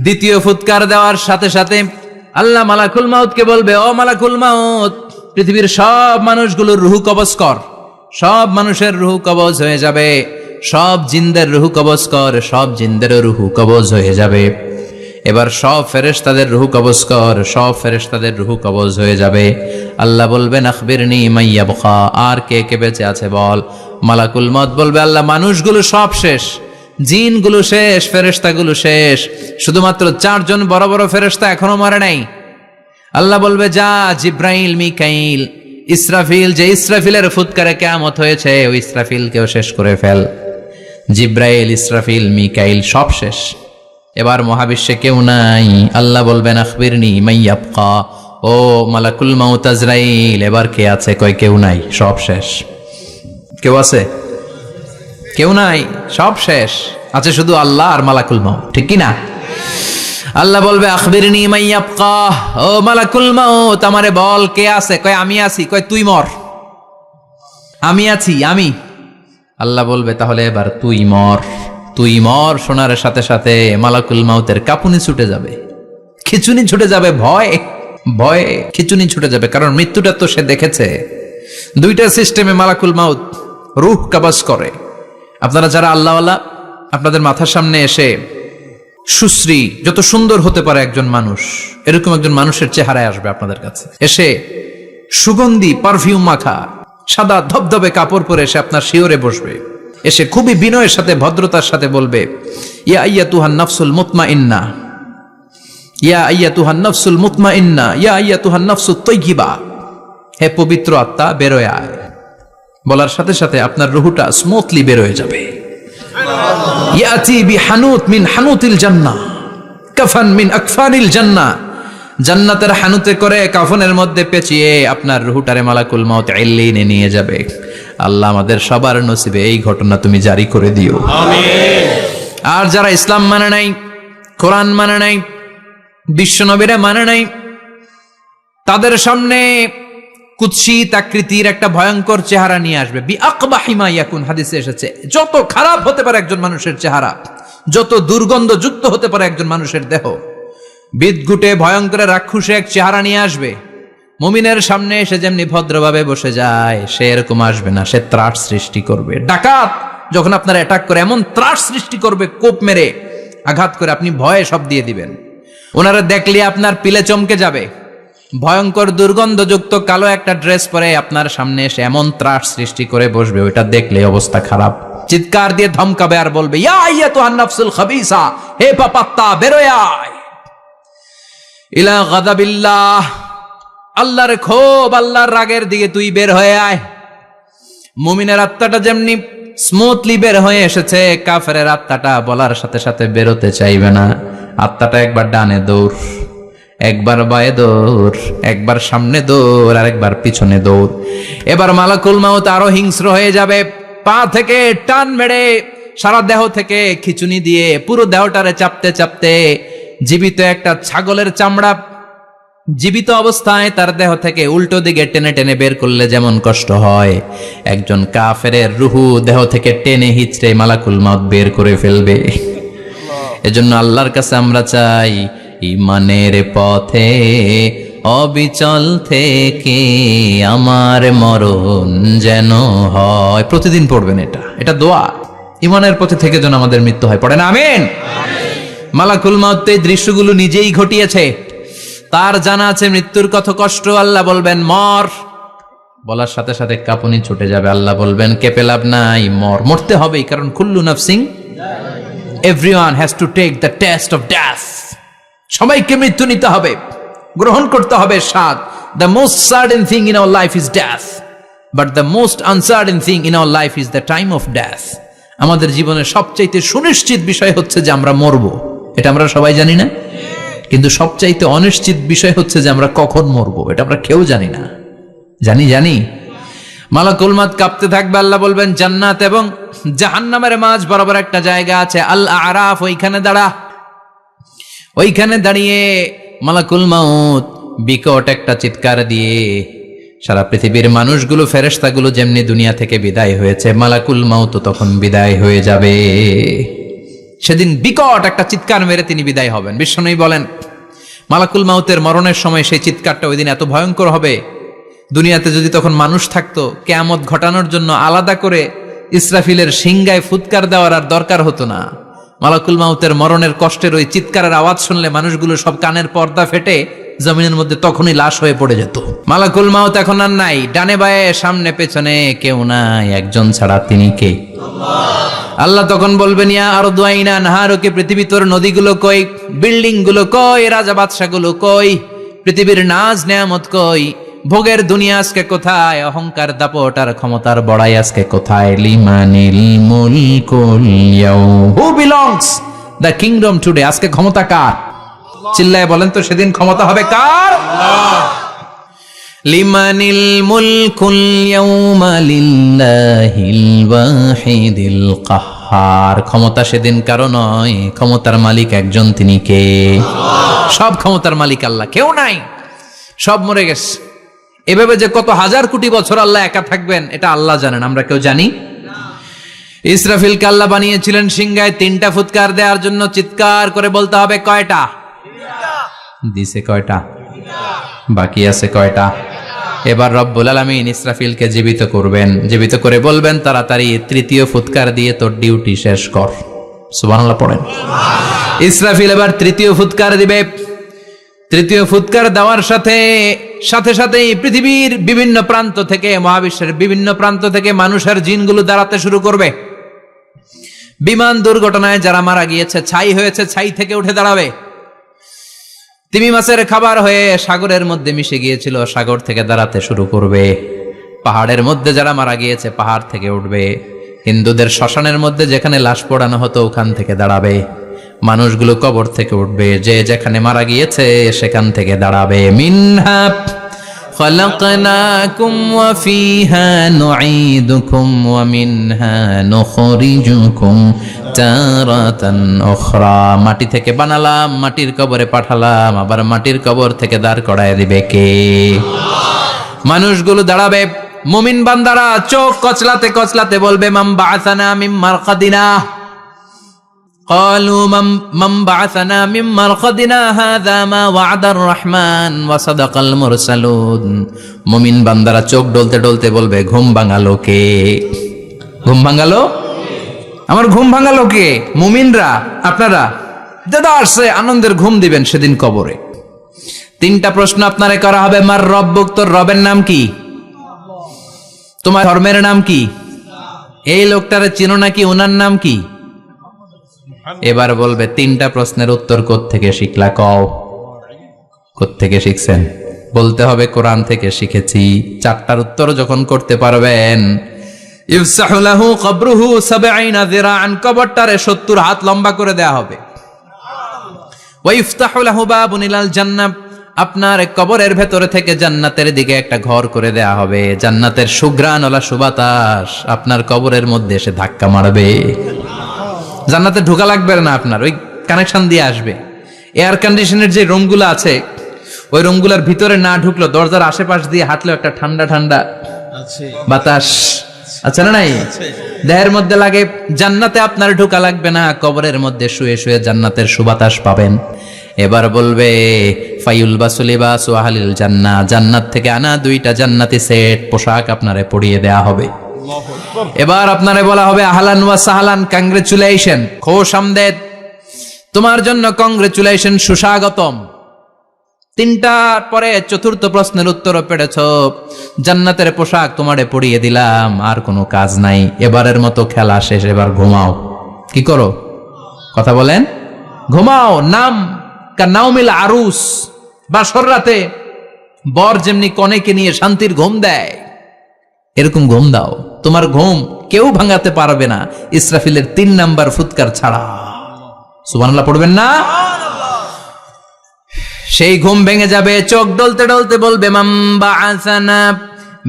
দ্বিতীয় ফুৎকার দেওয়ার সাথে সাথে আল্লাহ মালাকুল মাউতকে বলবে, ও মালাকুল মাউত, পৃথিবীর সব মানুষগুলোর রুহু কবজ কর। সব মানুষের রুহু কবজ হয়ে যাবে। সব জিনদের রুহু কবজ কর, সব জিনদেরও রুহু কবজ হয়ে যাবে। এবার সব ফেরেশতাদের রুহু কবজ কর, সব ফেরেশতাদের রুহু কবজ হয়ে যাবে। আল্লাহ বলবেন, আখবিরনি মাইয়া বখা, আর কে কে বেঁচে আছে বল। মালাকুল মউত বলবে, আল্লাহ মানুষগুলো সব শেষ, জিনগুলো শেষ, ফেরেশতাগুলো শেষ, শুধুমাত্র 4 জন বড় বড় ফেরেশতা এখনো মরে নাই। আল্লাহ বলবে, যা জিব্রাইল, মিকাইল, ইসরাফিল, যে ইসরাফিলের ফুৎকারে কিয়ামত হয়েছে ওই ইসরাফিলকেও শেষ করে ফেল। জিব্রাইল, ইসরাফিল, মিকাইল সব শেষ। এবার মহাবিশ্বে কেউ নাই। আল্লাহ বলবেন, আখবিরনি মাইয়াবকা, ও মালাকুল মাউত আজরাইল, এবার কে আছে? কয় কেউ নাই, সব শেষ। কেউ আছে? কেউ নাই, সব শেষ। আছে শুধু আল্লাহ আর মালাকুল মাউত, ঠিক কি না? আল্লাহ বলবে, আখবিরনি মাইয়াবকা, ও মালাকুল মাউত, আমারে বল কে আছে? কয় আমি আছি। কয় তুই মর। আমি আছি, আমি। আল্লাহ বলবে, তাহলে এবার তুই মর। তুই মর শোনার সাথে সাথে মালাকুল মাউতের কাঁপুনি ছুটে যাবে, খিচুনি ছুটে যাবে, ভয়ে খিচুনি ছুটে যাবে। কারণ মৃত্যুটা তো সে দেখেছে। 2টা সিস্টেমে মালাকুল মাউত রূহ কবজ করে। আপনারা যারা আল্লাহওয়ালা, আপনাদের মাথার সামনে এসে সুশ্রী, যত সুন্দর হতে পারে একজন মানুষ, এরকম একজন মানুষের চেহারায় আসবে আপনাদের কাছে। এসে সুগন্ধি পারফিউম মাখা সাদা ধবধবে কাপড় পরে এসে আপনার শিয়রে বসবে। এসে খুবই বিনয়ের সাথে, ভদ্রতার সাথে বলবে, ইয়া আইয়াতুহান নাফসুল মুতমাইন্না, ইয়া আইয়াতুহান নাফসুল মুতমাইন্না, ইয়া আইয়াতুহান নাফসুত তাইয়্যিবা, হে পবিত্র আত্মা বেরোয় আয়। বলার সাথে সাথে আপনার রুহুটা স্মুথলি বের হয়ে যাবে। ইয়াতি বিহানুত মিন হানুতিল জান্নাহ, কাফান মিন আকফানিল জান্নাহ, জান্নাতের হানুতে করে কাফনের মধ্যে পেঁচিয়ে আপনার রুহুটারে মালাকুল মাউত ইল্লিনে নিয়ে যাবে। আল্লাহ আমাদের সবার নসিবে এই ঘটনা তুমি জারি করে দিও, আমিন। আর যারা ইসলাম মানে নাই, কোরআন মানে নাই, বিশ্বনবীরা মানে নাই, তাদের সামনে কুৎসিত আকৃতির একটা ভয়ঙ্কর চেহারা নিয়ে আসবে। বিআকবাহি মা ইয়াকুন, হাদিসে এসেছে, যত খারাপ হতে পারে একজন মানুষের চেহারা, যত দুর্গন্ধযুক্ত হতে পারে একজন মানুষের দেহ, বিদঘুটে ভয়ঙ্কর রাক্ষসে এক চেহারা নিয়ে আসবে। মুমিনের সামনে এসে যেমনি ভদ্রভাবে বসে যায়, সে এরকম আসবে না। সে ত্রাস সৃষ্টি করবে। ডাকাত যখন আপনার অ্যাটাক করে এমন ত্রাস সৃষ্টি করবে, কোপ মেরে আঘাত করে আপনি ভয়ে সব দিয়ে দিবেন। ওনারা দেখলে আপনার পিলে চমকে যাবে। ভয়ঙ্কর দুর্গন্ধযুক্ত কালো একটা ড্রেস পরে আপনার সামনে এসে এমন ত্রাস সৃষ্টি করে বসবে, ওইটা দেখলে অবস্থা খারাপ। চিৎকার দিয়ে ধমকাবে আর বলবে, ইয়া আইয়াতুহান নাফসুল খাবিসা, হে পাপাত্তা বেরোয় আয় ইলা গাদাবিল্লাহ, আল্লাহর ক্ষোভ, আল্লাহর রাগের দিকে তুই বের হয়ে আয়। মুমিনের আত্মাটা যেমনি স্মুথলি বের হয়ে এসেছে, কাফেরের আত্মাটা বলার সাথে সাথে বেরোতে চাইবে না। আত্মাটা একবার ডানে দৌড়, একবার বায়ে দৌড়, একবার সামনে দৌড়, আর একবার পিছনে দৌড়। এবার মালাকুল মাউত আরো হিংস্র হয়ে যাবে। পা থেকে টান মেরে সারা দেহ থেকে খিচুনি দিয়ে পুরো দেহটারে চাপতে চাপতে জীবিত একটা ছাগলের চামড়া জীবিত অবস্থায় তার দেহ থেকে উল্টো দিকে টেনে টেনে বের করলে যেমন কষ্ট হয়, একজন কাফেরের রুহু দেহ থেকে টেনে হিচড়ে মালাকুল মাউত বের করে ফেলবে। এজন্য আল্লাহর কাছে আমরা চাই, ঈমানের পথে অবিচল থেকে আমার মরণ যেন হয়। প্রতিদিন পড়বেন এটা দোয়া। ঈমানের পথে থেকে যেন আমাদের মৃত্যু হয়। পড়েন আমিন। মালাকুল মাউত এই দৃশ্যগুলো নিজেই ঘটিয়েছে। তার জানা আছে মৃত্যুর কত কষ্ট। আল্লাহ বলবেন মর, বলার সাথে সাথে কাঁপুনি ছুটে যাবে। আল্লাহ বলবেন কেঁপে লাভ নাই, মর, মরতে হবেই। কারণ কুল্লু নাফসিন, everyone has to take the test of death. সবাইকে মৃত্যু নিতে হবে, গ্রহণ করতে হবে স্বাদ। The most certain thing in our life is death, but the most uncertain thing in our life is the time of death. আমাদের জীবনের সবচাইতে সুনিশ্চিত বিষয় হচ্ছে যে আমরা মরবো, এটা আমরা সবাই জানি না। কিন্তু সবচাইতে অনিশ্চিত বিষয় হচ্ছে যে আমরা কখন মরবো, এটা আমরা কেউ জানি না। জানি মালাকুল মাউত কাঁপতে থাকবে। আল্লাহ বলবেন জান্নাত এবং জাহান্নামের মাঝ বরাবর একটা জায়গা আছে, আল আরাফ, ওইখানে দাঁড়া। ওইখানে দাঁড়িয়ে মালাকুল মাউত বিকট একটা চিৎকার দিয়ে সারা পৃথিবীর মানুষগুলো, ফেরেশতাগুলো যেমনি দুনিয়া থেকে বিদায় হয়েছে, মালাকুল মাউত তখন বিদায় হয়ে যাবে। সেদিন বিকট একটা চিৎকার মেরে তিনি বিদায় হবেন। বিশ্বনবী বলেন, মালাকুল মাউতের মরণের সময় সেই চিৎকারটা ওই দিন এত ভয়ঙ্কর হবে, দুনিয়াতে যদি তখন মানুষ থাকতো, কিয়ামত ঘটানোর জন্য আলাদা করে ইসরাফিলের সিংগায় ফুৎকার দেওয়ার আর দরকার হতো না। মালাকুল মাউতের মরণের কষ্টের ওই চিৎকারের আওয়াজ শুনলে মানুষগুলো সব কানের পর্দা ফেটে জমিনের মধ্যে তখনই লাশ হয়ে পড়ে যেত। মালাকুল মাউত এখন আর নাই, ডানে বায়ে সামনে পেছনে কেউ নাই, একজন ছাড়া তিনি কে? আল্লাহ তখন বলবেন, ইয়া আরদু আইনা নাহারুকে, পৃথিবী তোর নদীগুলো কই, বিল্ডিং গুলো কই, রাজা বাদশা গুলো কই, পৃথিবীর নাজ নেয়ামত কই, ভোগের দুনিয়া আজকে কোথায়, অহংকার দাপট আর ক্ষমতার বড়াই আজকে কোথায়? লিমানিল মুলকুল ইয়াউম, who belongs the kingdom today, আজকে ক্ষমতা কার? চিল্লায় বলেন তো, সেদিন ক্ষমতা হবে কার? লিমানিল মুলকুল ইয়াউমা লিল্লাহিল ওয়াহিদিল কাহ্হার, ক্ষমতা সেদিন কারো নয়, ক্ষমতার মালিক একজন, তিনি কে? সব ক্ষমতার মালিক আল্লাহ, কেউ নাই, সব মরে গেছে। এভাবে যে কত হাজার কোটি বছর আল্লাহ একা থাকবেন এটা আল্লাহ জানেন, আমরা কেউ জানি? ইসরাফিলকে আল্লাহ বানিয়েছিলেন সিংহায় 3টা ফুৎকার দেওয়ার জন্য, চিৎকার করে বলতে হবে কয়টা? দিছে কয়টা? বাকি আছে কয়টা? এবার রব্বুল আলামিন ইসরাফিলকে জীবিত করবেন, জীবিত করে বলবেন, তাড়াতাড়ি 3য় ফুৎকার দিয়ে তোর ডিউটি শেষ কর। সুবহানাল্লাহ পড়েন। ইসরাফিল এবার 3য় ফুৎকার দিবে। 3য় ফুৎকার দেওয়ার সাথে সাথেই পৃথিবীর বিভিন্ন প্রান্ত থেকে, মহাবিশ্বের বিভিন্ন প্রান্ত থেকে মানুষের জিনগুলো দাঁড়াতে শুরু করবে। বিমান দুর্ঘটনায় যারা মারা গিয়েছে, ছাই হয়েছে, ছাই থেকে উঠে দাঁড়াবে। তিমি মাছের খাবার হয়ে সাগরের মধ্যে মিশে গিয়েছিল, সাগর থেকে দাঁড়াতে শুরু করবে। পাহাড়ের মধ্যে যারা মারা গিয়েছে, পাহাড় থেকে উঠবে। হিন্দুদের শ্মশানের মধ্যে যেখানে লাশ পোড়ানো হতো, ওখান থেকে দাঁড়াবে। মানুষগুলো কবর থেকে উঠবে, যে যেখানে মারা গিয়েছে সেখান থেকে দাঁড়াবে। মিনহা খালাকনাকুম ওয়া ফিহা নুঈদুকুম ওয়া মিনহা নুখরিজুকুম তারাতান উখরা, মাটি থেকে বানালাম, মাটির কবরে পাঠালাম, আবার মাটির কবর থেকে দাঁড় করায় দিবে কে? মানুষগুলো দাঁড়াবে। মুমিন বান্দারা চোখ কচলাতে কচলাতে বলবে, মান বাআসানা মিন মারকাদিনা, قالوا من بعثنا من مرقدنا هذا ما وعد الرحمن وصدق المرسلون। মুমিন বান্দারা চোখ ডলতে ডলতে বলবে, ঘুম ভাঙালো কে? ঘুম ভাঙালো? আমার ঘুম ভাঙালো কে? মুমিনরা, আপনারা দাদা আসছে, আনন্দের ঘুম দিবেন সেদিন কবরে। 3টা প্রশ্ন আপনারে করা হবে। মার রব্বুক, তোর রবের নাম কি? তোমার ধর্মের নাম কি? এই লোকটারে চিনো নাকি? ওনার নাম কি? এবার বলবে 3টা প্রশ্নের উত্তর কোত্থেকে শিখলা? কও, কোত্থেকে শিখছেন? বলতে হবে কোরআন থেকে শিখেছি। 4টার উত্তর যখন করতে পারবেন, ইফসাহু লাহু কবরুহু 70 যিরাআন, কবরটারে 70 হাত লম্বা করে দেয়া হবে। ওয়া ইফতাহু লাহু বাবুন ইলাল জান্নাহ, আপনার কবরের ভেতরে থেকে জান্নাতের দিকে একটা ঘর করে দেয়া হবে। জান্নাতের সুঘ্রাণওয়ালা সুবাতাস আপনার কবরের মধ্যে এসে ধাক্কা মারবে। জান্নাতে ঢোকা লাগবে না, আপনার ওই কানেকশন দিয়ে আসবে। এয়ার কন্ডিশনের যে রুমগুলো আছে, ওই রুমগুলোর ভিতরে না ঢুকলো, দরজার আশেপাশ দিয়ে হাঁটলেও একটা ঠান্ডা ঠান্ডা বাতাস আছে না নাই? দেহের মধ্যে লাগে। জান্নাতে আপনার ঢোকা লাগবে না, কবরের মধ্যে শুয়ে শুয়ে জান্নাতের সুবাতাস পাবেন। এবার বলবে ফায়ুলবাসু লিবাসু আহলিল জান্নাহ, জান্নাত থেকে আনা 2টা জান্নাতি সেট পোশাক আপনারে পরিয়ে দেয়া হবে। এবার আপনারে বলা হবে আহলান ওয়া সাহলান, কংগ্রেচুলেশন, খোশ আমদেদ, তোমার জন্য কংগ্রেচুলেশন, সুস্বাগতম। 3টার পরে 4র্থ প্রশ্নের উত্তরও পেরেছ, জান্নাতের পোশাক তোমারে পরিয়ে দিলাম, আর কোনো কাজ নাই, এবারের মতো খেলা শেষ, এবার ঘুমাও। কি করো? কথা বলেন। ঘুমাও। নাম কা নাউমিল আরুস, বাসর রাতে বর যেমনি কনেকে নিয়ে শান্তির ঘুম দেয়, এরকম ঘুম দাও। তোমার ঘুম কেউ ভাঙাতে পারবে না, ইসরাফিলের 3 নাম্বার ফুৎকার ছাড়া। সুবহানাল্লাহ পড়বেন না? সেই ঘুম ভেঙে যাবে, চোখ ডলতে ডলতে বলবে, মান বাআসানা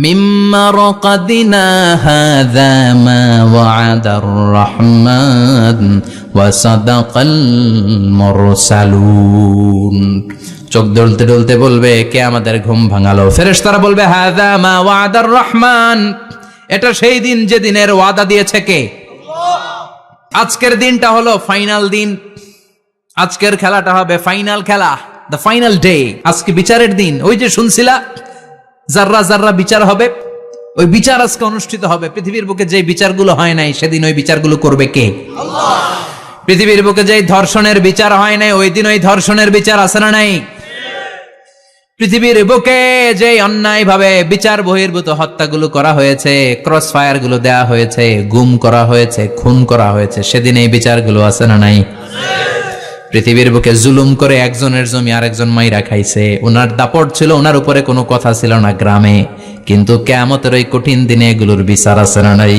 মিন মারকাদিনা হাযা মা ওয়া'দার রহমান ওয়া সাদাকাল মুরসালুন। চোখ ডলতে ডলতে বলবে, কে আমাদের ঘুম ভাঙালো? ফেরেশতারা বলবে, হাযা মা ওয়া'দার রহমান, এটা সেই দিন যে দিনের ওয়াদা দিয়েছে কে? আজকের দিনটা হলো ফাইনাল দিন, আজকের খেলাটা হবে ফাইনাল খেলা, দ্য ফাইনাল ডে। আজকে বিচারের দিন। ওই যে শুনছিলা যাররা যাররা বিচার হবে, ওই বিচার আজকে অনুষ্ঠিত হবে। পৃথিবীর বুকে যে বিচারগুলো হয় নাই সেদিন ওই বিচারগুলো করবে কে? আল্লাহ। পৃথিবীর বুকে যে ধর্ষণের বিচার হয় নাই ওই দিন ওই ধর্ষণের বিচার আছে না নাই? পৃথিবীর বুকে যে অন্যায় ভাবে বিচার বহির্ভূত হত্যাগুলো করা হয়েছে, ক্রস ফায়ার গুলো দেয়া হয়েছে, গুম করা হয়েছে, খুন করা হয়েছে, সেদিন এই বিচারগুলো আছে না নাই? পৃথিবীর বুকে জুলুম করে একজনের জমি আরেকজন মাইরা খাইছে, ওনার দাপট ছিল, ওনার উপরে কোনো কথা ছিল না গ্রামে, কিন্তু কিয়ামতের ওই কঠিন দিনে এগুলোর বিচার আছে না নাই?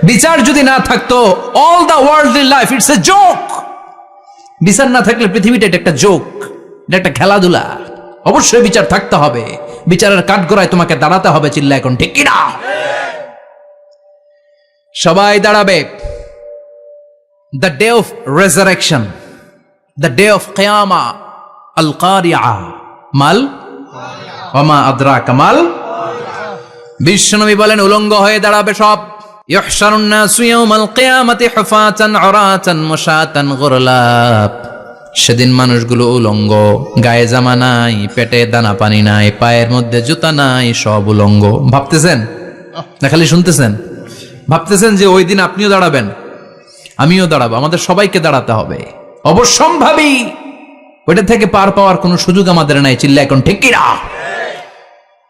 বিচার যদি না থাকতো, all the worldly life it's a joke. বিচার না থাকলে পৃথিবীটা এটা একটা জোক, এটা একটা খেলাধুলা। অবশ্যই বিচার থাকতে হবে, বিচারের কাঠগড়ায় তোমাকে দাঁড়াতে হবে। চিল্লা এখন ঠিক কিনা? সবাই দাঁড়াবে। The day of resurrection, the day of কিয়ামা, আল কারিআ মাল ওয়া মা আদরাকা মাল। বিশ্বনবী বলেন উলঙ্গ হয়ে দাঁড়াবে সব। ইহশারুন নাসু ইয়াউমাল কিয়ামাতি হুফাতান উরাতান মুশাতান গুরলা। সেদিন মানুষগুলো উলঙ্গ, গায়ে জামা নাই, পেটে দানা পানি নাই, পায়ের মধ্যে জুতা নাই, সব উলঙ্গ। ভাবতেছেন না খালি শুনতেছেন? ভাবতেছেন যে ওই দিন আপনিও দাঁড়াবেন, আমিও দাঁড়াবো, আমাদের সবাইকে দাঁড়াতে হবে। অবশ্যম্ভাবী। ওইটা থেকে পার পাওয়ার কোনো সুযোগ আমাদের নাই। চিল্লা এখন ঠিক কিনা?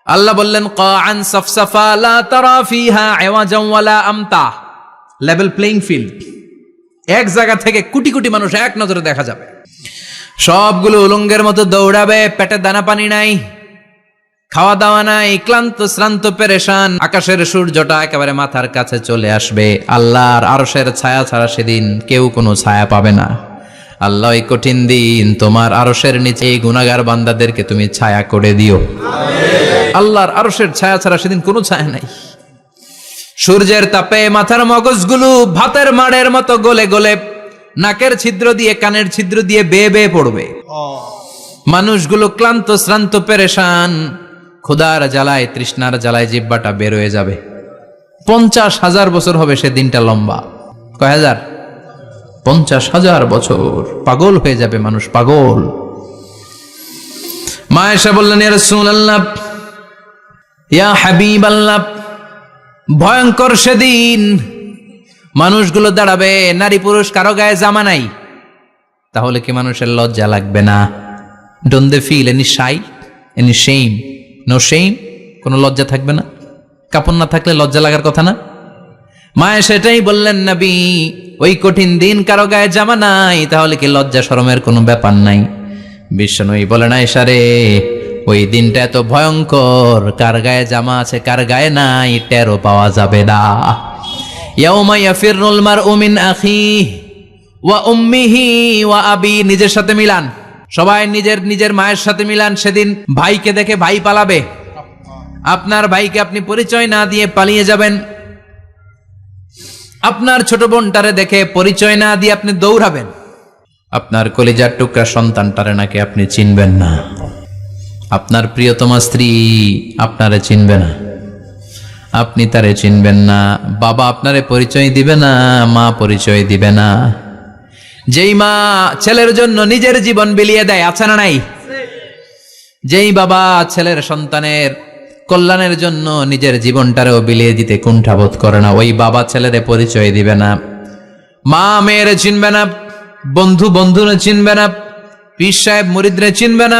আল্লাহ বললেন কাআন সাফসাফা লা তারা ফিহা আওয়াজান ওয়ালা আমতা। Level playing field. এক জায়গা থেকে কোটি কোটি মানুষ এক নজরে দেখা যাবে। সবগুলো উলঙ্গের মতো দৌড়াবে, পেটে দানা পানি নাই, খাওয়া দাওয়া নাই, ক্লান্ত শ্রান্ত পেরেশান। আকাশের সূর্যটা একেবারে মাথার কাছে চলে আসবে। আল্লাহর আরশের ছায়া ছাড়া সেদিন কেউ কোনো ছায়া পাবে না। আল্লাহ এই কঠিন দিন তোমার আরশের নিচে এই গুনাহগার বান্দাদেরকে তুমি ছায়া করে দিও। আল্লাহর আরশের ছায়া ছাড়া সেদিন কোনো ছায়া নাই। সূর্যের তাপে মাথার মগজগুলো ভাতের মাড়ের মতো গলে গলে নাকের ছিদ্র দিয়ে কানের ছিদ্র দিয়ে বেয়ে বেয়ে পড়বে। মানুষগুলো ক্লান্ত শ্রান্ত পেরেশান, ক্ষুধার জ্বালায় তৃষ্ণার জ্বালায় জিহ্বাটা বের হয়ে যাবে। 50,000 বছর হবে সেদিনটা লম্বা। কয় হাজার? 50,000 বছর। পাগল হয়ে যাবে মানুষ, পাগল। মা আয়েশা বললেন ইয়া রাসূলুল্লাহ, ইয়া হাবিবাল্লাহ, ভয়ঙ্কর সেদিন মানুষগুলো দাঁড়াবে, নারী পুরুষ কারো গায়ে জামা নাই। তাহলে কি মানুষের লজ্জা লাগবে না? Don't they feel any shy, any shame? No shame. কোনো লজ্জা থাকবে না? কাপড় না থাকলে লজ্জা লাগার কথা না? মায়ে সেটাই বললেন নবী, ওই কঠিন দিন কারো গায়ে জামা নাই, তাহলে কি লজ্জা শরমের কোনো ব্যাপার নাই? বিশ্বনবী বলেন আয়েশা রে, ওই দিনটা এত ভয়ঙ্কর, কার গায়ে জামা আছে কার গায়ে নাই টেরও পাওয়া যাবে না। ইয়াউমা ইয়াফিরুল মারউ মিন আখিহি ওয়া উম্মিহি ওয়া আবি। নিজের সাথে মিলান, সবাই নিজের নিজের মায়ের সাথে মিলান। সেদিন ভাইকে দেখে ভাই পালাবে। আপনার ভাইকে আপনি পরিচয় না দিয়ে পালিয়ে যাবেন। আপনার ছোট বোনটারে দেখে পরিচয় না দিয়ে আপনি দৌড়াবেন। আপনার কলিজার টুকরা সন্তানটারে নাকি আপনি চিনবেন না। আপনার প্রিয়তমা স্ত্রী আপনারে চিনবে না, আপনি তারে চিনবেন না। বাবা আপনারে পরিচয় দিবে না, মা পরিচয় দিবে না। যেই মা ছেলের জন্য নিজের জীবন বিলিয়ে দেয়, আছে না নাই? যেই বাবা ছেলের সন্তানের কল্যাণের জন্য নিজের জীবনটারেও বিলিয়ে দিতে কুণ্ঠাবোধ করে না, ওই বাবা ছেলেরে পরিচয় দিবে না। মা মেয়েরে চিনবে না, বন্ধু বন্ধুরে চিনবে না, পীর সাহেব মুরিদরে চিনবে না,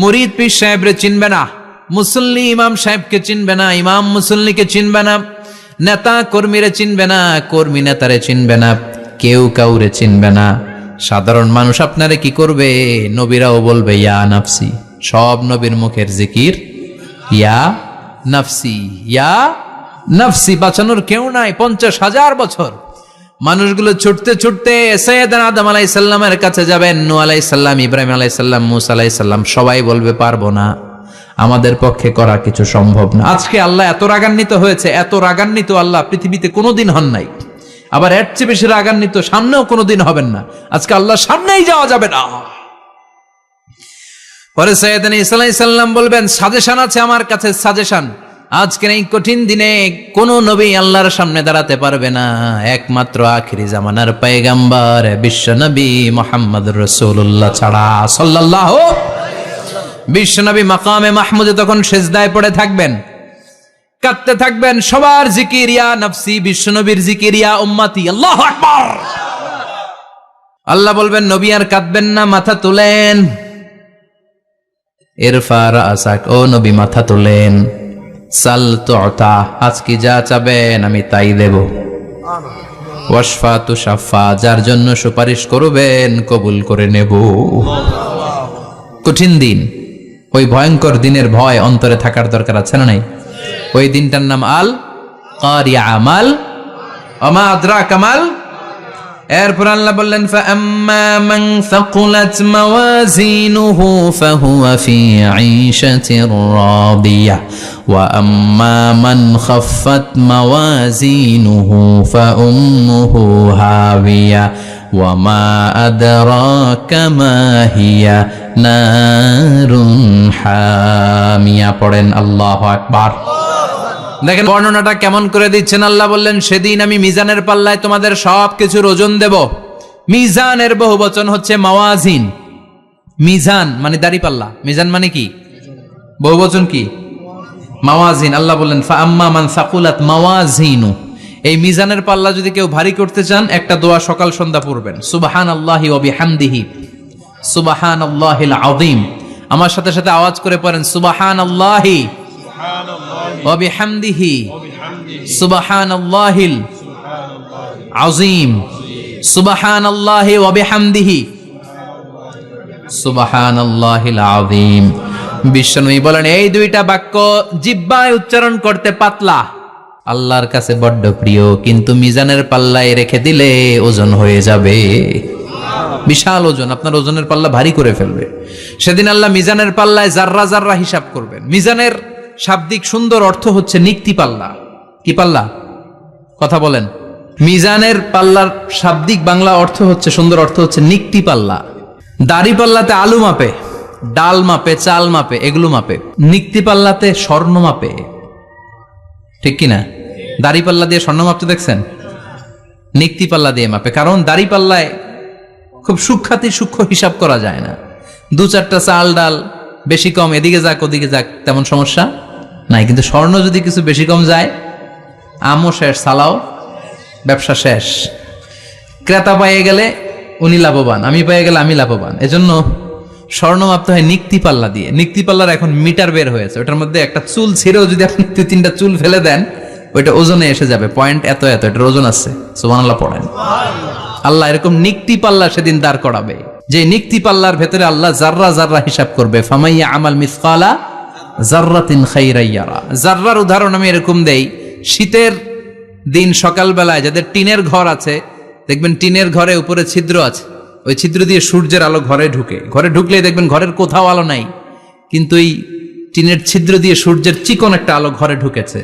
মুরিদ পীর সাহেবরে চিনবে না, মুসল্লি ইমাম সাহেবকে চিনবে না, ইমাম মুসল্লিকে চিনবে না, নেতা কর্মীরে চিনবে না, কর্মী নেতারে চিনবে না, কেউ কাউরে চিনবে না। সাধারণ মানুষ আপনারে কি করবে? নবীরাও বলবে ইয়া নাফসি। সব নবীর মুখের জিকির ইয়া নাফসি, ইয়া নাফসি। বাঁচানোর কেউ নাই। 50,000 বছর মানুষগুলো ছুটতে ছুটতে সাইয়েদনা আদম আলাইহিস সালামের কাছে যাবেন। নূহ আলাইহিস সালাম, ইব্রাহিম আলাইহিস সালাম, মূসা আলাইহিস সালাম, সবাই বলবে পারবো না, আমাদের পক্ষে করা কিছু সম্ভব না। আজকে আল্লাহ এত রাগান্বিত হয়েছে, এত রাগান্বিত আল্লাহ পৃথিবীতে কোনোদিন হন নাই। আবার এর চেয়ে বেশি রাগান্বিত সামনেও কোনোদিন হবেন না। আজকে আল্লাহ সামনেই যাওয়া যাবে না। পরে সাইয়েদনা ঈসা আলাইহিস সালাম বলবেন সাজেশন আছে আমার কাছে, সাজেশন। আজকের এই কঠিন দিনে কোন নবী আল্লাহর সামনে দাঁড়াতে পারবে না, একমাত্র আখিরি জামানার পয়গম্বর বিশ্ব নবী মুহাম্মদুর রাসূলুল্লাহ ছাড়া সাল্লাল্লাহু। বিশ্ব নবী মাকামে মাহমুদে তখন সেজদায় পড়ে থাকবেন, কাঁদতে থাকবেন, সবার জিকির ইয়া নফসি, বিশ্ব নবীর জিকির ইয়া উম্মতি, আল্লাহু আকবার। আল্লাহ বলবেন নবী আর কাঁদবেন না, মাথা তুলেন। ইরফা রাসাক, ও নবী মাথা তুলেন। সাল তুতা, আজকে যা চাবেন আমি তাই দেব। ওয়াশফা তুশাফা, যার জন্য সুপারিশ করবেন কবুল করে নেব। কঠিন দিন, ওই ভয়ঙ্কর দিনের ভয় অন্তরে থাকার দরকার আছে না নাই? ওই দিনটার নাম আল কারিয়া, আমাল ওমা আদরাকা মাল। এরপর আল্লাহ বললেন ফাআম্মা মান সাকুলাত মাওয়াজিনুহু ফাহুয়া ফি আইশাতির রাদিয়াহ ওয়া আম্মা মান খাফফাত মাওয়াজিনুহু ফাউম্মুহু হাবিয়া ওয়া মা আদরাকা মা হিয়া নারুন হামিয়া। পড়েন আল্লাহু আকবার। দেখেন বর্ণনাটা কেমন করে দিচ্ছেন আল্লাহ। বললেন সেদিন আমি মিজানের পাল্লায় তোমাদের সব কিছুর ওজন দেব। মিজানের বহু বচন হচ্ছে মাওয়াজিন। মিজান মানে দাড়ি পাল্লা, মিজান মানে কি? বহু বচন কি? মাওয়াজিন। আল্লাহ বললেন ফাআম্মা মান সাকুলাত মাওয়াজিনু, এই মিজানের পাল্লা যদি কেউ ভারী করতে চান একটা দোয়া সকাল সন্ধ্যা পড়বেন, সুবহানাল্লাহি ওয়া বিহামদিহি সুবহানাল্লাহিল আযীম। আমার সাথে সাথে আওয়াজ করে পড়েন সুবহানাল্লাহি ওয়া বিহামদিহি সুবহানাল্লাহিল আযীম, সুবহানাল্লাহি ওয়া বিহামদিহি সুবহানাল্লাহিল আযীম। বিশ্বনবী বলেন এই দুইটা বাক্য জিহ্বায় উচ্চারণ করতে পাতলা, আল্লাহর কাছে বড্ড প্রিয়, কিন্তু মিজানের পাল্লায় রেখে দিলে ওজন হয়ে যাবে, বিশাল ওজন, আপনার ওজনের পাল্লা ভারী করে ফেলবে। সেদিন আল্লাহ মিজানের পাল্লায় জাররা জাররা হিসাব করবেন। মিজানের শাব্দিক সুন্দর অর্থ হচ্ছে নিক্তি পাল্লা। কি পাল্লা? কথা বলেন। মিজানের পাল্লার শাব্দিক বাংলা অর্থ হচ্ছে, সুন্দর অর্থ হচ্ছে নিক্তি পাল্লা। দাড়ি পাল্লাতে আলু মাপে, ডাল মাপে, চাল মাপে, এগুলো মাপে। নিক্তি পাল্লাতে স্বর্ণ মাপে, ঠিক কিনা? দাড়ি পাল্লা দিয়ে স্বর্ণ মাপতে দেখছেন? নিক্তি পাল্লা দিয়ে মাপে, কারণ দাড়ি পাল্লায় খুব সূক্ষ্মাতি সূক্ষ্ম হিসাব করা যায় না। দু চারটা চাল ডাল বেশি কম এদিকে যাক ওদিকে যাক তেমন সমস্যা নাই, কিন্তু স্বর্ণ যদি কিছু বেশি কম যায়, আমও শেষ, সালাও ব্যবসা শেষ। ক্রেতা পাইয়ে গেলে উনি লাভবান, আমি পাইয়ে গেলে আমি লাভবান। এজন্য স্বর্ণ মাপতে হয় নিক্তি পাল্লা দিয়ে। নিক্তি পাল্লার এখন মিটার বের হয়েছে, ওটার মধ্যে একটা চুল ছিঁড়েও যদি আপনি 2-3টা চুল ফেলে দেন ওইটা ওজনে এসে যাবে, পয়েন্ট এত এত, এটার ওজন আছে। সুবহানাল্লাহ পড়েন। আল্লাহ এরকম নিক্তি পাল্লা সেদিন দাঁড় করাবে, যে নিক্তি পাল্লার ভেতরে আল্লাহ জাররা জাররা হিসাব করবে। ফামাইয়া আমাল মিসকালা জাররাতিন খাইরান ইয়ারা। জাররার উদাহরণ আমি এরকম দেই, শীতের দিন সকালবেলায় যাদের টিনের ঘর আছে, দেখবেন টিনের ঘরে উপরে ছিদ্র আছে, ওই ছিদ্র দিয়ে সূর্যের আলো ঘরে ঢুকে। ঘরে ঢুকলেই দেখবেন ঘরের কোথাও আলো নাই, কিন্তু এই টিনের ছিদ্র দিয়ে সূর্যের চিকন একটা আলো ঘরে ঢুকেছে।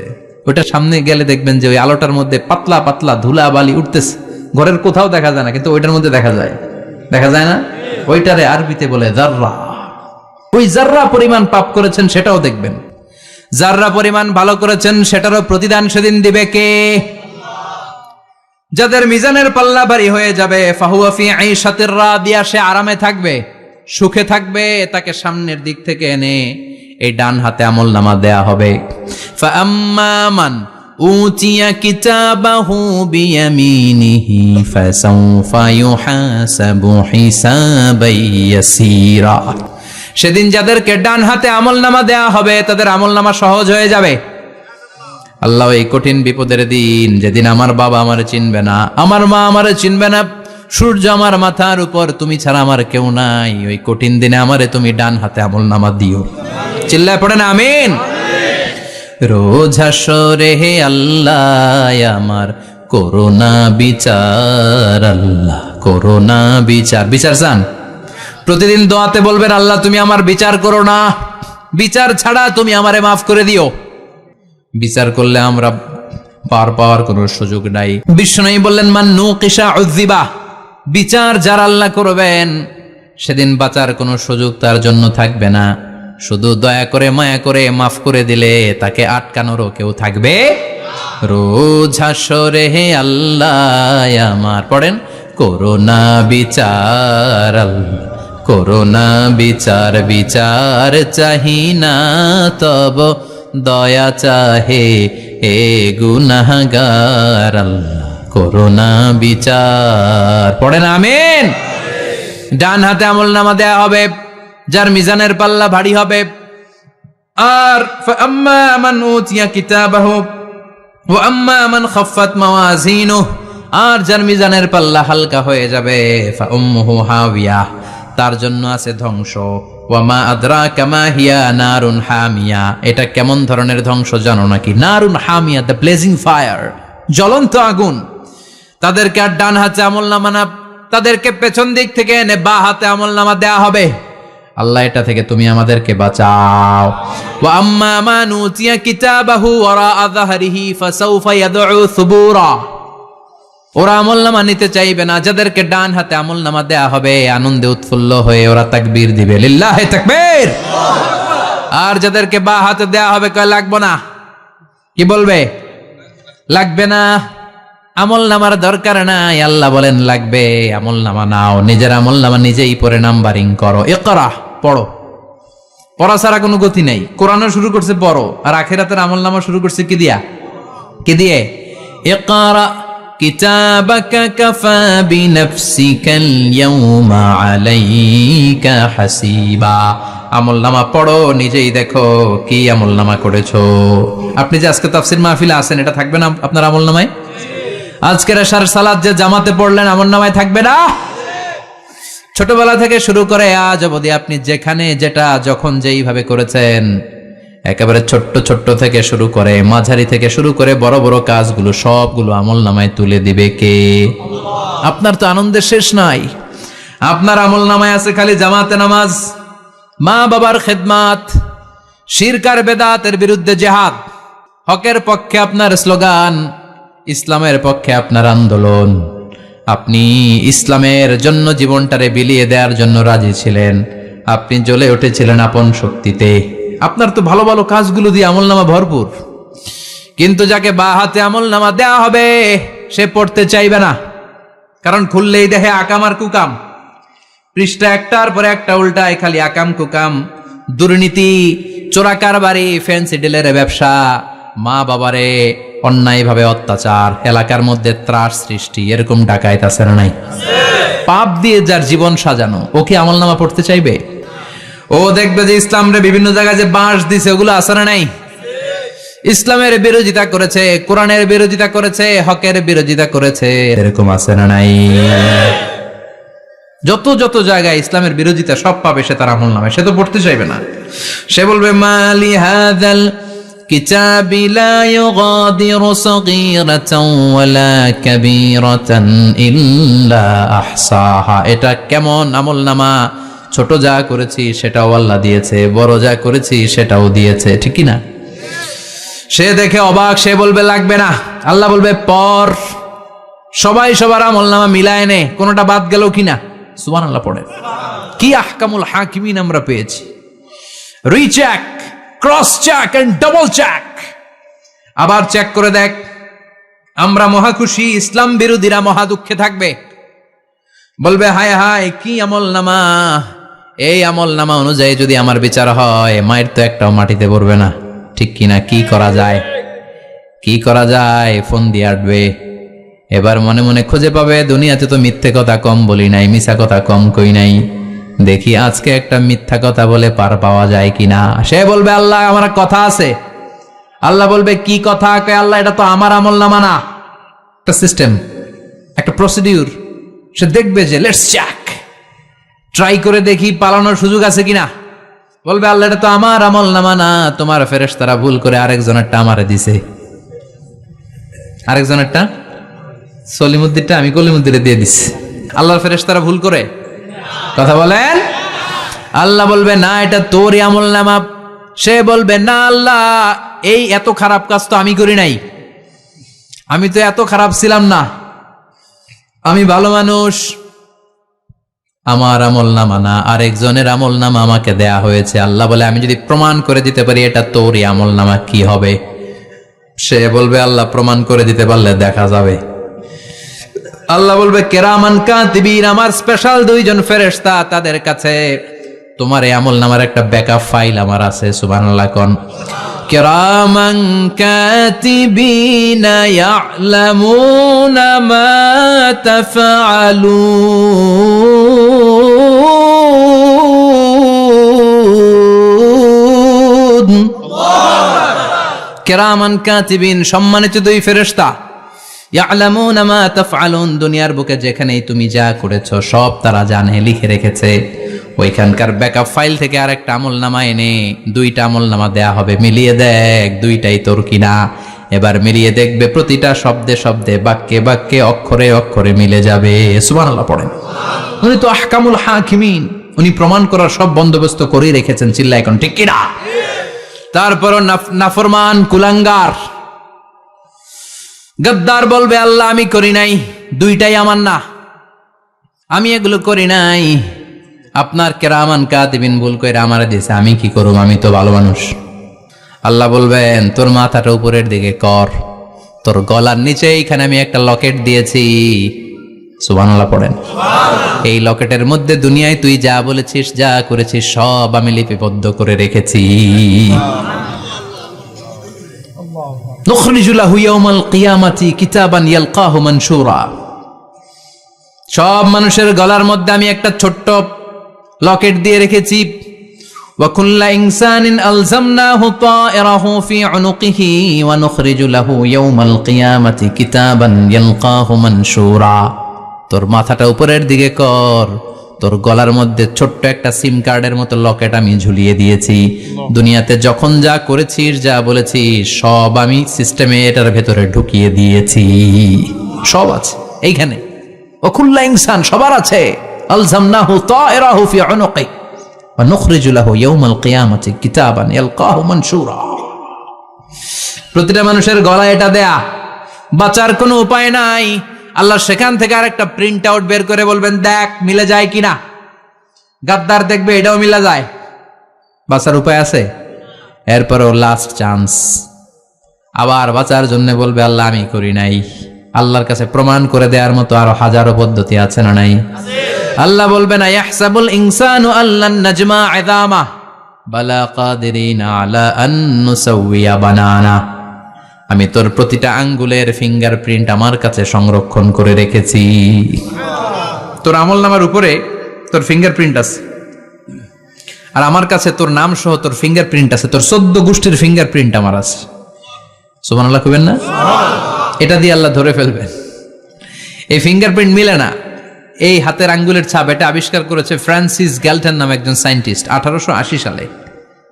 ওটা সামনে গেলে দেখবেন যে ওই আলোটার মধ্যে পাতলা পাতলা ধুলা বালি উঠতেছে, ঘরের কোথাও দেখা যায় না, কিন্তু ওইটার মধ্যে দেখা যায়। দেখা যায় না? ওইটারে আরবিতে বলে জাররা। ওই জাররা পরিমাণ পাপ করেছেন সেটাও দেখবেন, জাররা পরিমাণ ভালো করেছেন সেটারও প্রতিদান সেদিন দিবে কে? যাদের মিজানের পাল্লা ভারী হয়ে যাবে, ফাহুয়া ফি আইশাতির রাদিয়া, সে আরামে থাকবে, সুখে থাকবে। তাকে সামনের দিক থেকে এনে এই ডান হাতে আমলনামা দেয়া হবে। ফাআম্মা মান উতিয়া কিতাবাহু বিয়ামিনিহি ফাসাউফা ইউহাসাবু হিসাবান ইয়াসীরা। সেদিন যাদেরকে ডান হাতে আমলনামা দেয়া হবে তাদের আমলনামা সহজ হয়ে যাবে। আল্লাহ এই কঠিন বিপদের দিন, যেদিন আমার বাবা আমারে চিনবে না, আমার মা আমারে চিনবে না, সূর্য আমার মাথার উপর, তুমি ছাড়া আমার কেউ নাই, ওই কঠিন দিনে আমারে তুমি ডান হাতে আমলনামা দিও। চিল্লায় পড়েন আমিন। রোজ হাসরে হে আল্লাহ আমার করোনা বিচার, আল্লাহ করোনা বিচার। বিচার চান? প্রতিদিন দোয়াতে বলবেন আল্লাহ তুমি আমার বিচার করো না, বিচার ছাড়া তুমি আমারে মাফ করে দিও। বিচার করলে আমরা পার পাওয়ার কোনো সুযোগ নাই। বিষ্ণু বললেন মান নুকিশা উযিবা, বিচার যারা আল্লাহ করবেন সেদিন বাঁচার কোনো সুযোগ তার জন্য থাকবে না। শুধু দয়া করে মায়া করে মাফ করে দিলে তাকে আটকানোরও কেউ থাকবে রোজ হাসরে হে আল্লাহ আমার পড়েন করোনা বিচার আল্লাহ করোনা বিচার বিচার চাহি না তব দয়া চাহে হে গুনাহগার আল্লাহ করোনা বিচার পড়েন আমিন। ডান হাতে আমলনামা দেয়া হবে যার মিজানের পাল্লা ভারী হবে। আর ফাআম্মা মান উতিয়া কিতাবাহু ওয়া আম্মা মান খাফফাত মাওয়াজিনুহু আর যার মিজানের পাল্লা হালকা হয়ে যাবে ফাউম্মুহু হাওিয়া তার জন্য আছে ধ্বংস। ওয়া মা আদরাকা মা হিয়া নারুন হামিয়া এটা কেমন ধরনের ধ্বংস জানো নাকি? নারুন হামিয়া দ্য ব্লেজিং ফায়ার জ্বলন্ত আগুন। তাদেরকে আর ডান হাতে আমলনামা না তাদেরকে পেছন দিক থেকে এনে বা হাতে আমলনামা দেয়া হবে। আল্লাহ এটা থেকে তুমি আমাদেরকে বাঁচাও। ওয়া আম্মা মান উতিয়া কিতাবাহু ওয়ারাআ যাহরিহি ফাসাউফা ইয়াদউ সুবুরা ওরা আমলনামা নিতে চাইবে না। যাদেরকে ডান হাতে আমলনামা দেয়া হবে আনন্দে উৎফুল্ল হয়ে ওরা তাকবীর দিবে লিল্লাহি তাকবীর। আর যাদেরকে বা হাতে দেয়া হবে কয় লাগবে না, কি বলবে? লাগবে না, আমলনামার দরকার নাই। আল্লাহ বলেন লাগবে, আমলনামা নাও, নিজের আমলনামা নিজেই পড়ে নাম্বারিং করো। ইকরা পড়ো, পড়া ছাড়া কোনো গতি নাই। কোরআনও শুরু করছে পড়ো, আর আখিরাতের আমলনামা শুরু করছে কি দিয়া? কি দিয়ে? ইকরা কিতাবাকা কাফা বিনাফসিকাল ইয়াউমা আলাইকা হাসিবা। আমলনামা পড়ো, নিজেই দেখো কি আমলনামা করেছো। আপনি যে আজকে তাফসীর মাহফিলে আছেন এটা থাকবে না আপনার আমলনামায়? আজকের এশার সালাত যে জামাতে পড়লেন আমলনামায় থাকবে না? ছোটবেলা থেকে শুরু করে আজ অবধি আপনি যেখানে যেটা যখন যেইভাবে করেছেন, একেবারে ছোট্ট ছোট্ট থেকে শুরু করে মাঝারি থেকে শুরু করে বড় বড় কাজগুলো সবগুলো আমলনামায় তুলে দিবে কে? আপনার তো আনন্দের শেষ নাই। আপনার আমলনামায় আছে খালি জামাতে নামাজ, মা বাবার খেদমাত, শিরক আর বেদাতের বিরুদ্ধে জিহাদ, হকের পক্ষে আপনার স্লোগান, ইসলামের পক্ষে আপনার আন্দোলন। আপনি ইসলামের জন্য জীবনটারে বিলিয়ে দেওয়ার জন্য রাজি ছিলেন। আপনি জ্বলে উঠেছিলেন আপন শক্তিতে। আপনার তো ভালো ভালো কাজগুলো দিয়ে আমলনামা ভরপুর। কিন্তু যাকে বা হাতে আমলনামা দেওয়া হবে সে পড়তে চাইবে না, কারণ খুললেই দেখে আকাম আর কুকাম। পৃষ্ঠা একটার পরে একটা উল্টায় খালি আকাম কুকাম, দুর্নীতি, চোরা কারবারি, ফ্যান্সি ডিলের ব্যবসা, মা বাবারে অন্যায়ভাবে অত্যাচার, এলাকার মধ্যে ত্রাস সৃষ্টি, এরকম ডাকায়েত আছে না নাই? পাপ দিয়ে যার জীবন সাজানো, ও কি আমলনামা পড়তে চাইবে? ও দেখবে যে ইসলামরে বিভিন্ন জায়গায় যে বাঁশ দিছে ওগুলো আছে না নাই? ইসলামের বিরোধিতা করেছে, কোরআনের বিরোধিতা করেছে, হকের বিরোধিতা করেছে, এরকম আছে না নাই? যত যত জায়গায় ইসলামের বিরোধিতা সব পাবে সে তার আমলনামায়, সে তো পড়তে চাইবে না। সে বলবে মালি হাযাল কিতাবি লা ইউগাদিরু সগীরাতান ওয়ালা কাবীরাতান ইল্লা আহসাহা। এটা কেমন আমলনামা? ছোট যা করেছি সেটাও আল্লাহ দিয়েছে, বড় যা করেছি সেটাও দিয়েছে, ঠিক কি না? সে দেখে অবাক, সে বলবে লাগবে না। আল্লাহ বলবে পর, সবাই সবার আমলনামা মিলায় নে, কোনটা বাদ গেল কিনা। সুবহানাল্লাহ পড়ে। কি আহকামুল হাকিমিন আমরা পেয়েছি। Recheck, cross check and double check. আবার চেক করে দেখ। আমরা মহা খুশি, ইসলাম বিরোধীরা মহা দুঃখে থাকবে, বলবে হায় হায় কি আমলনামা। এই আমলনামা অনুযায়ী যদি আমার বিচার হয়, মায়ের তো একটাও মাটিতে পড়বে না, ঠিক কিনা? কি করা যায়? কি করা যায়? ফোন দিয়ে আটবে। এবার মনে মনে খুঁজে পাবে দুনিয়াতে তো মিথ্যে কথা কম বলি নাই, মিছা কথা কম কই নাই, দেখি আজকে একটা মিথ্যা কথা বলে পার পাওয়া যায় কিনা। সে বলবে আল্লাহ আমার কথা আছে। আল্লাহ বলবে কি কথা? কয় আল্লাহ এটা তো আমার আমলনামা না। একটা সিস্টেম, একটা প্রসিডিউর। সে দেখবে যে লেটস চেক, ট্রাই করে দেখি পালানোর সুযোগ আছে কিনা। বলবে আল্লাহ এটা তো আমার আমলনামা না, তোমার ফেরেশতারা ভুল করে আরেকজনেরটা আমারে দিছে। আরেকজনেরটা সলিমুদ্দিনটা আমি কলিমুদ্দিনে দিয়ে দিছি। আল্লাহর ফেরেশতারা ভুল করে কথা বলেন। আল্লাহ বলবে না এটা তোরই আমলনামা। সে বলবে না আল্লাহ এই এত খারাপ কাজ তো আমি করি নাই, আমি তো এত খারাপ ছিলাম না, আমি ভালো মানুষ। আমার আমল নামা না, আরেকজনের আমল নামা আমাকে দেয়া হয়েছে। আল্লাহ বলে আমি যদি প্রমাণ করে দিতে পারি এটা তোরই আমল নামা, কি হবে? সে বলবে আল্লাহ প্রমাণ করে দিতে পারলে দেখা যাবে। আল্লাহ বলবে কেরামান কাতিবিন, আমার স্পেশাল 2 জন ফেরেশতা, তাদের কাছে তোমার এই আমল নামার একটা ব্যাকআপ ফাইল আমার আছে। সুবহানাল্লাহ কোন। কেরামান কাতিবিন ইয়ালামুনা মা তাফআলুন। কেরামান কাতিবিন, সম্মানিত 2 ফেরেশতা, ইয়ালামুনা মা তাফআলুন, দুনিয়ার বুকে যেখানেই তুমি যা করেছো সব তারা জানে, লিখে রেখেছে। ওইখানকার ব্যাকআপ ফাইল থেকে আরেকটা আমলনামা এনে 2টা আমলনামা দেয়া হবে, মিলিয়ে দেখ 2টাই তোর কিনা। এবার মিলিয়ে দেখবে প্রতিটা শব্দে শব্দে, বাক্যে বাক্যে, অক্ষরে অক্ষরে মিলে যাবে। সুবহানাল্লাহ পড়েন। উনি তো আহকামুল হাকিমিন, উনি প্রমাণ করার সব বন্দোবস্ত করেই রেখেছেন। চিল্লা এখন ঠিক কিনা? তারপর নাফরমান কুলাঙ্গার গদ্দার বলবে আল্লাহ আমি করি নাই, 2টাই আমার না, আমি এগুলো করি নাই। আপনার কেরামান কাতিবিন ভুল করে আমারে দিয়েছে, আমি কি করব, আমি তো ভালো মানুষ। আল্লাহ বলবেন তোর মাথাটা উপরের দিকে কর, তোর গলার নিচে এইখানে আমি একটা লকেট দিয়েছি। সুবহানাল্লাহ পড়েন। এই লকেটের মধ্যে দুনিয়ায় তুই যা বলেছিস, যা করেছিস সব আমি লিপিবদ্ধ করে রেখেছি। নুখরিজু লাহু ইয়াউমাল কিয়ামাতি কিতাবান ইয়ালকাহু মানশুরা। সব মানুষের গলার মধ্যে আমি একটা ছোট্ট লকেট দিয়ে রেখেছি। ওয়া কুল্লা ইনসানিন আলজামনাহু তায়রাহু ফি উনুকিহি ওয়া নুখরিজু লাহু ইয়াউমাল কিয়ামাতি কিতাবান ইয়ালকাহু মানশুরা। তোর মাথাটা উপরের দিকে কর, তোর গলার মধ্যে ছোট্ট একটা সিম কার্ডের মতো লকেট আমি ঝুলিয়ে দিয়েছি। দুনিয়াতে যখন যা করেছিস, যা বলেছিস সব আমি সিস্টেমে এটার ভেতরে ঢুকিয়ে দিয়েছি, সব আছে এইখানে। ওকুল্লা ইনসান, সবার আছে। আলজামনাহু তায়রাহু ফি উনুকি ওয়া নুখরিজু লাহু ইয়াউমাল কিয়ামাতি কিতাবান ইয়ালকাহু মানশুরা। প্রতিটা মানুষের গলায় এটা দেয়া, বাঁচার কোনো উপায় নাই। আল্লাহ সেখান থেকে আরেকটা প্রিন্ট আউট বের করে বলবেন দেখ মিলে যায় কিনা। গাদ্দার দেখবে এটাও মিলে যায়, বাঁচার উপায় আছে। এরপরও লাস্ট চান্স, আবার বাঁচার জন্য বলবে আল্লাহ আমি করি নাই। আল্লাহর কাছে প্রমাণ করে দেওয়ার মতো আরো হাজারো পদ্ধতি আছে না নাই? আল্লাহ বলবেন ইয়াহসাবুল ইনসানু আল্লান নাজমা ইযামা বালা কাদিরিনা আলা আন নুসাউইয়া বানানা। আমি তোর প্রতিটা আঙ্গুলের ফিঙ্গারপ্রিন্ট আমার কাছে সংরক্ষণ করে রেখেছি। তোর আমলনামার উপরে তোর ফিঙ্গারপ্রিন্ট আছে, আর আমার কাছে তোর নাম সহ তোর ফিঙ্গারপ্রিন্ট আছে, তোর 14 গোষ্ঠীর ফিঙ্গারপ্রিন্ট আমার আছে। সুবহানাল্লাহ কইবেন না? এটা দিয়ে আল্লাহ ধরে ফেলবেন। এই ফিঙ্গারপ্রিন্ট মিলে না, এই হাতের আঙ্গুলের ছাপ, এটা আবিষ্কার করেছে ফ্রান্সিস গ্যালটন নামে একজন সায়েন্টিস্ট 1880 সালে।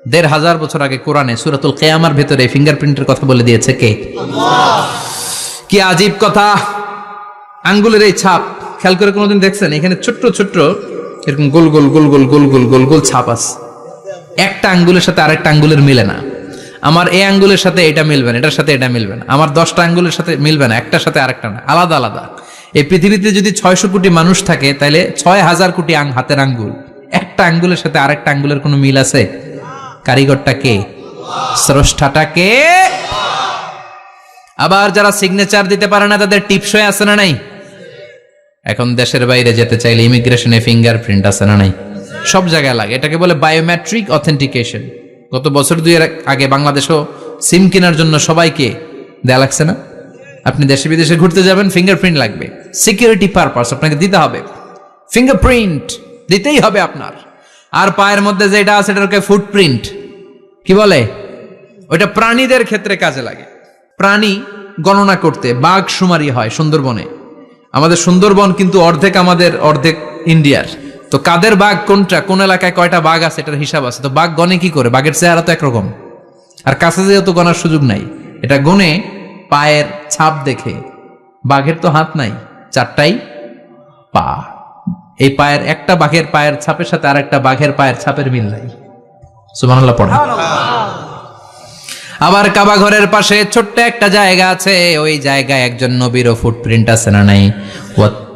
1500 বছর আগে কোরআনে সূরাতুল কিয়ামার ভেতরে ফিঙ্গারপ্রিন্টের কথা বলে দিয়েছে কে? আল্লাহ। কি আজীব কথা! আঙ্গুলের এই ছাপ খেয়াল করে কোনোদিন দেখছেন? এখানে ছোট্ট ছোট্ট এরকম গোল গোল গোল গোল গোল গোল গোল গোল ছাপ আছে। একটা আঙ্গুলের সাথে আরেকটা আঙ্গুলের মিলে না। আমার এই আঙ্গুলের সাথে এটা মিলবে না, এটার সাথে এটা মিলবে না। আমার 10টা আঙ্গুলের সাথে মিলবে না, একটার সাথে আরেকটা না, আলাদা আলাদা। এই পৃথিবীতে যদি 600 কোটি মানুষ থাকে তাহলে 6000 কোটি হাতের আঙ্গুল, একটা আঙ্গুলের সাথে আরেকটা আঙ্গুলের কোনো মিল আছে? কারিগরটা কে? স্রষ্টাটা কে? আবার যারা সিগনেচার দিতে পারে না তাদের টিপসই আছে না নাই? এখন দেশের বাইরে যেতে চাইলে ইমিগ্রেশনে ফিঙ্গারপ্রিন্ট আছে না নাই? সব জায়গায় লাগে, এটাকে বলে বায়োমেট্রিক অথেন্টিকেশন। গত বছর 2 আগে বাংলাদেশও সিম কেনার জন্য সবাইকে দেয়া লাগছে না? আপনি দেশে বিদেশে ঘুরতে যাবেন, ফিঙ্গারপ্রিন্ট লাগবে, সিকিউরিটি পারপাস আপনাকে দিতে হবে, ফিঙ্গারপ্রিন্ট দিতেই হবে আপনার। আর পায়ের মধ্যে যেটা আছে এটাকে ফুটপ্রিন্ট কি বলে? ওইটা প্রাণীদের ক্ষেত্রে কাজে লাগে। প্রাণী গণনা করতে বাঘ শুমারি হয় সুন্দরবনে। আমাদের সুন্দরবন কিন্তু অর্ধেক আমাদের, অর্ধেক ইন্ডিয়ার। তো কাদের বাঘ কোনটা, কোন এলাকায় কয়টা বাঘ আছে এটার হিসাব আছে। তো বাঘ গনে কি করে? বাঘের চেহারা তো একরকম, আর কাছে যেহেতু গনার সুযোগ নাই, এটা গনে পায়ের ছাপ দেখে। বাঘের তো হাত নাই, 4টাই পা। এই পায়ের একটা বাঘের পায়ের ছাপের সাথে আরেকটা বাঘের পায়ের ছাপের মিল নাই। সুবহানাল্লাহ পড়ে। আবার কাবা ঘরের পাশে ছোট্ট একটা জায়গা আছে, ওই জায়গায় একজন নবীরও ফুটপ্রিন্ট আছে না নাই?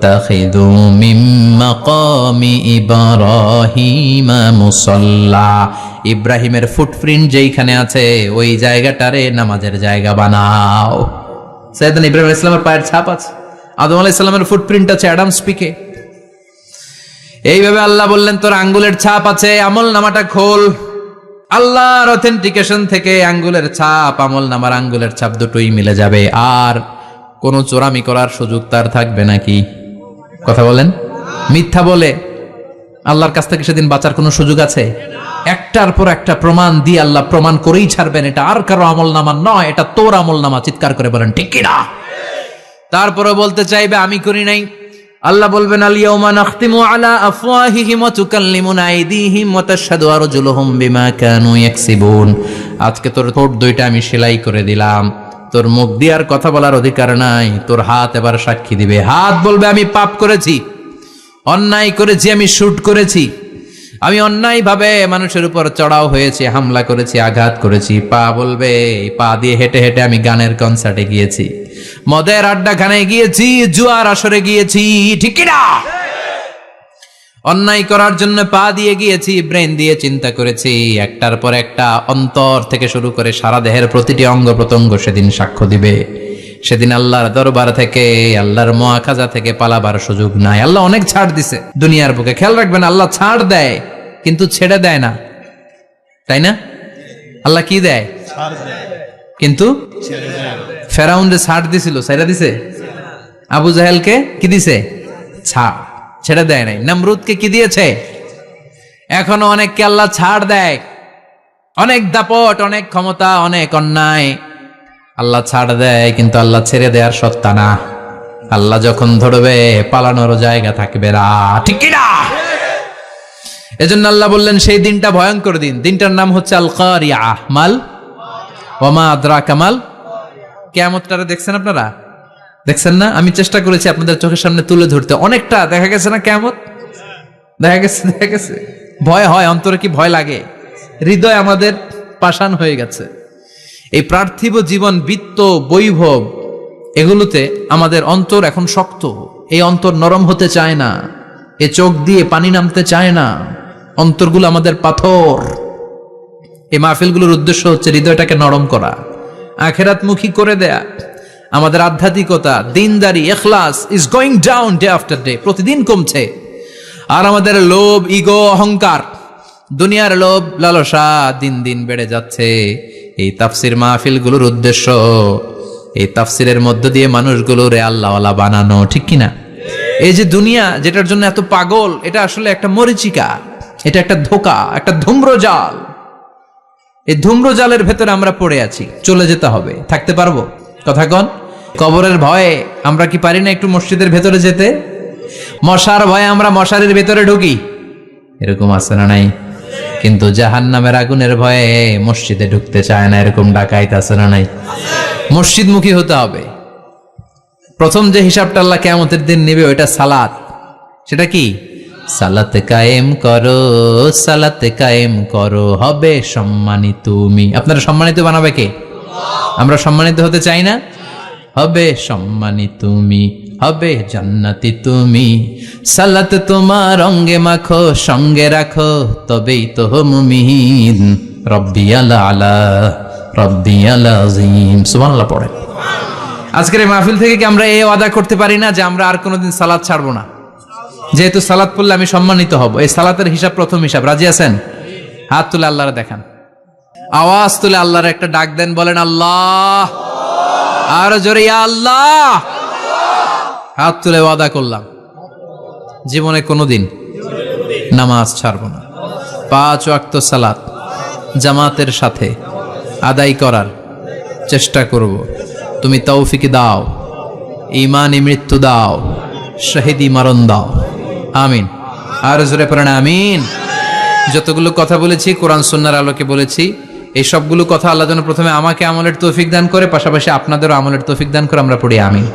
ওয়াত্তাখিযু মিন মাকামি ইব্রাহিমা মুসাল্লা, ইব্রাহিমের ফুটপ্রিন্ট যেইখানে আছে ওই জায়গাটারে নামাজের জায়গা বানাও। সাইয়েদনা ইব্রাহিম আলাইহিস সালামের পায়ের ছাপ আছে, আদম আলাইহিস সালামের ফুটপ্রিন্ট আছে অ্যাডামস পিকে। এইভাবে আল্লাহ বললেন তোর আঙ্গুলের ছাপ আছে, আমল নামাটা খোল। আল্লাহর অথেন্টিকেশন থেকে আঙ্গুলের ছাপ, আমল নামার আঙ্গুলের ছাপ দুটোই মিলে যাবে, আর কোনো চোরামি করার সুযোগ তার থাকবে নাকি? কথা বলেন। মিথ্যা বলে আল্লাহর কাছ থেকে সেদিন বাঁচার কোনো সুযোগ আছে? একটার পর একটা প্রমাণ দিয়ে আল্লাহ প্রমাণ করেই ছাড়বেন, এটা আর কারো আমল নামা নয়, এটা তোর আমল নামা। চিৎকার করে বলেন ঠিক কিনা? তারপরে বলতে চাইবে আমি করি নাই। আল্লাহ বলবেন আল ইয়াউমা নাখতিমু আলা আফওয়াহিহিম ওয়া তুকাল্লিমুনা আইদিহিম ওয়া তাশহাদু আরজুলুহুম বিমা কানু ইয়াকসিবুন। আজকে তোর ঠোঁট দুইটা আমি সেলাই করে দিলাম, তোর মুখ দিয়ে আর কথা বলার অধিকার নাই, তোর হাত এবার সাক্ষী দিবে। হাত বলবে আমি পাপ করেছি, অন্যায় করেছি, আমি শুট করেছি, আমি অন্যায়ভাবে মানুষের উপর চড়াও হয়েছি, হামলা করেছি, আঘাত করেছি। পা বলবে পা দিয়ে হেঁটে হেঁটে আমি গানের কনসার্টে গিয়েছি, মদের আড্ডাখানায় গিয়েছি, জুয়ার আসরে গিয়েছি, ঠিক কি না? অন্যায় করার জন্য পা দিয়ে গিয়েছি, ব্রেন দিয়ে চিন্তা করেছি। একটার পর একটা অন্তর থেকে শুরু করে সারা দেহের প্রতিটি অঙ্গ প্রত্যঙ্গ সেদিন সাক্ষ্য দিবে। সেদিন আল্লাহর দরবার থেকে, আল্লাহর মুআখাজা থেকে পালাবার সুযোগ নাই। আল্লাহ অনেক ছাড় দিছে দুনিয়ার বুকে। খেয়াল রাখবেন, আল্লাহ ছাড় দেয় কিন্তু ছেড়ে দেয় না, তাই না? আল্লাহ কি দেয়? কিন্তু ফেরাউনরে ছাড় দিছিল, ছেড়ে দিছে? আবু জাহেলকে কি দিছে? ছাড়, ছেড়ে দেয় নাই। নমরুদকে কি দিয়েছে? এখনো অনেককে আল্লাহ ছাড় দেয়। অনেক দাপট, অনেক ক্ষমতা, অনেক অন্যায় আল্লাহ ছাড় দেয়, কিন্তু আল্লাহ ছেড়ে দেওয়ার সত্তা না। আল্লাহ যখন ধরবে পালানোর জায়গা থাকবে না, ঠিক কি না? এজন্য আল্লাহ বললেন সেই দিনটা ভয়ঙ্কর দিন। দিনটার নাম হচ্ছে আল কারিয়াহ। মাল ওয়ামা আদরাকা মাল। কিয়ামতটা দেখছেন আপনারা? দেখছেন না? আমি চেষ্টা করেছি আপনাদের চোখের সামনে তুলে ধরতে। অনেকটা দেখা গেছে না কিয়ামত? দেখা গেছে। ভয় হয়, অন্তরে কি ভয় লাগে? হৃদয় আমাদের পাষাণ হয়ে গেছে। এই পার্থিব জীবন, বিত্ত, বৈভব, এগুলোতে আমাদের অন্তর এখন শক্ত। এই অন্তর নরম হতে চায় না, এ চোখ দিয়ে পানি নামতে চায় না, অন্তরগুলো আমাদের পাথর। এই মাহফিলগুলোর উদ্দেশ্য হচ্ছে হৃদয়টাকে নরম করা, আখিরাতমুখী করে দেয়া। আমাদের আধ্যাত্মিকতা, দিনদারি, ইখলাস is going down day after day, প্রতিদিন কমছে। আর আমাদের লোভ, ইগো, অহংকার, দুনিয়ার লোভ, লালসা দিন দিন বেড়ে যাচ্ছে। এই তাফসির মাহফিলগুলোর উদ্দেশ্য এই তাফসিরের মধ্য দিয়ে মানুষগুলোরে আল্লাহওয়ালা বানানো, ঠিক কিনা? এই যে দুনিয়া যেটার জন্য এত পাগল, এটা আসলে একটা মরিচিকা, এটা একটা ধোঁকা, একটা ধূম্রজাল। এই ধূম্রজালের ভেতরে আমরা পড়ে আছি, চলে যেতে হবে। থাকতে পারবো? কথা কন। কবরের ভয়ে আমরা কি পারি না একটু মসজিদের ভেতরে যেতে? মশার ভয়ে আমরা মশারির ভেতরে ঢুকি, এরকম আছে না নাই? কিন্তু জাহান্নামের আগুনের ভয়ে মসজিদে ঢুকতে চায় না, এরকম ডাকাইত আছে না নাই? মসজিদমুখী হতে হবে। প্রথম যে হিসাবটা আল্লাহ কিয়ামতের দিন নেবে ওইটা সালাত। সেটা কি? সালাত কায়েম করো, সালাত কায়েম করো, হবে সম্মানিত তুমি। আপনারা সম্মানিত বানাবে কে? আমরা সম্মানিত হতে চাই না? হবে সম্মানিত তুমি, হবে জান্নাতি তুমি। সালাত তোমার অঙ্গে মাখো, সঙ্গে রাখো, তবেই তো মুমিন। রব্বিয়াল আলা, রব্বিয়াল আযীম। সুবহানাল্লাহ পড়ে। আজকের এই মাহফিল থেকে কি আমরা এই ওয়াদা করতে পারি না যে আমরা আর কোনোদিন সালাত ছাড়বো না? যেহেতু সালাত পড়লে আমি সম্মানিত হব, এই সালাতের হিসাব প্রথম হিসাব। রাজি আছেন? হাত তুলে আল্লাহরে দেখান, আওয়াজ তুলে আল্লাহর একটা ডাক দেন, বলেন আল্লাহ। আর জোরে ইয়া আল্লাহ। হাত তুলে ওয়াদা করলাম জীবনে কোনোদিন নামাজ ছাড়বো না। 5 ওয়াক্ত সালাত জামাতের সাথে আদায় করার চেষ্টা করব। তুমি তৌফিক দাও, ঈমানি মৃত্যু দাও, শহীদি মরণ দাও। আমিন। আর জোরে পড়েন আমিন। যতগুলো কথা বলেছি কোরআন সুন্নাহর আলোকে বলেছি। এই সবগুলো কথা আল্লাহ যেন প্রথমে আমাকে আমলের তৌফিক দান করে, পাশাপাশি আপনাদেরও আমলের তৌফিক দান করে। আমরা পড়ি আমিন।